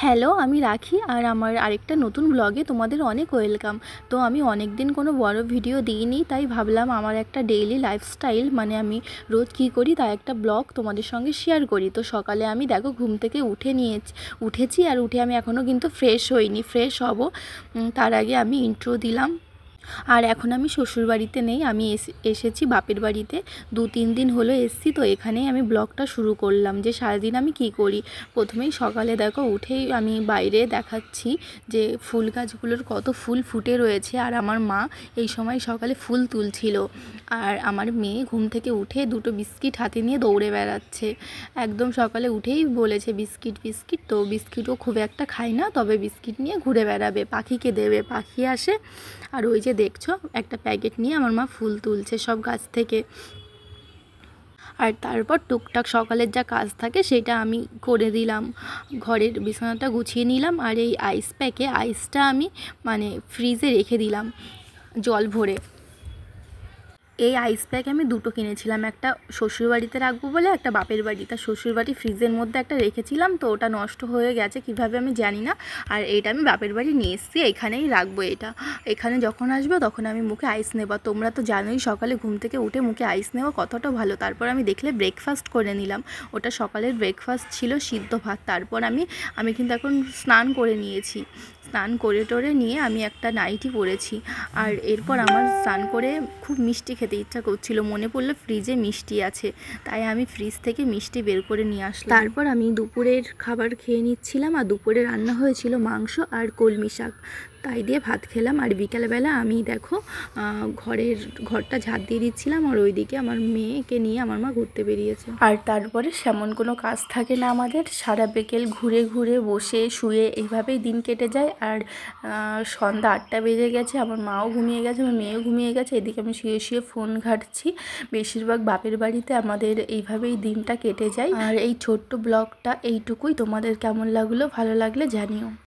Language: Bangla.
হ্যালো, আমি রাখি আর আমার আরেকটা নতুন ব্লগে তোমাদের অনেক ওয়েলকাম। তো আমি অনেক দিন কোনো বড় ভিডিও দিইনি, তাই ভাবলাম আমার একটা ডেইলি লাইফস্টাইল মানে আমি রোজ কী করি তার একটা ব্লগ তোমাদের সঙ্গে শেয়ার করি। তো সকালে আমি দেখো ঘুম থেকে উঠেছি আর উঠে আমি এখনও কিন্তু ফ্রেশ হইনি, ফ্রেশ হব। তার আগে আমি ইন্ট্রো দিলাম। আর এখন আমি শ্বশুরবাড়িতে নেই, আমি এসেছি বাপের বাড়িতে। 2-3 দিন হলো এসেছি, তো এখানেই আমি ব্লগটা শুরু করলাম যে সারাদিন আমি কি করি। প্রথমেই সকালে দেখো উঠেই আমি বাইরে দেখাচ্ছি যে ফুল গাছগুলোর কত ফুল ফুটে রয়েছে, আর আমার মা এই সময় সকালে ফুল তুলছিল। আর আমার মেয়ে ঘুম থেকে উঠে 2টো বিস্কিট হাতে নিয়ে দৌড়ে বেড়াচ্ছে। একদম সকালে উঠেই বলেছে বিস্কিট বিস্কিট, তো বিস্কিটও খুব একটা খাই না, তবে বিস্কিট নিয়ে ঘুরে বেড়াবে, পাখিকে দেবে। পাখি আসে আর ওই যে দেখছো একটা প্যাকেট নিয়ে আমার মা ফুল তুলছে সব গাছ থেকে। আর তারপর টুকটাক সকালের যা কাজ থাকে সেটা আমি করে দিলাম, ঘরের বিছানাটা গুছিয়ে নিলাম। আর এই আইস প্যাকে আইসটা আমি মানে ফ্রিজে রেখে দিলাম জল ভরে। এই আইস প্যাক আমি 2টো কিনেছিলাম, একটা শ্বশুরবাড়িতে রাখবো বলে, একটা বাপের বাড়ি। তা শ্বশুরবাড়ি ফ্রিজের মধ্যে একটা রেখেছিলাম, তো ওটা নষ্ট হয়ে গেছে কিভাবে আমি জানি না। আর এটা আমি বাপের বাড়ি নিয়ে এসেছি, এখানেই রাখবো এটা। এখানে যখন আসবে তখন আমি মুখে আইস নেবো। তোমরা তো জানোই সকালে ঘুম থেকে উঠে মুখে আইস নেওয়া কতটা ভালো। তারপর আমি দেখলে ব্রেকফাস্ট করে নিলাম, ওটা সকালের ব্রেকফাস্ট ছিল সিদ্ধ ভাত। তারপর আমি কিন্তু এখন স্নান করে নিয়েছি। স্নান করে টোরে নিয়ে আমি একটা নাইটি পরেছি। আর এরপর আমার স্নান করে খুব মিষ্টি খেতে ইচ্ছা করছিল, মনে পড়লো ফ্রিজে মিষ্টি আছে, তাই আমি ফ্রিজ থেকে মিষ্টি বের করে নিয়ে আসলাম। তারপর আমি দুপুরের খাবার খেয়ে নিচ্ছিলাম, আর দুপুরে রান্না হয়েছিল মাংস আর কলমি শাক, তাই দিয়ে ভাত খেলাম। আর বিকেলবেলা আমি দেখো ঘরটা ঝাড় দিয়ে দিচ্ছিলাম, আর ওইদিকে আমার মেয়েকে নিয়ে আমার মা ঘুরতে বেরিয়েছে। আর তারপরে সেমন কোনো কাজ থাকে না আমাদের, সারা বিকেল ঘুরে ঘুরে বসে শুয়ে এইভাবেই দিন কেটে যায়। আর সন্ধ্যা 8টা বেজে গেছে, আমার মাও ঘুমিয়ে গেছে, আমার মেয়েও ঘুমিয়ে গেছে। এদিকে আমি শুয়ে শুয়ে ফোন ঘাঁটছি। বেশিরভাগ বাপের বাড়িতে আমাদের এইভাবেই দিনটা কেটে যায়। আর এই ছোট্ট ব্লগটা এইটুকুই। তোমাদের কেমন লাগলো, ভালো লাগলে জানিও।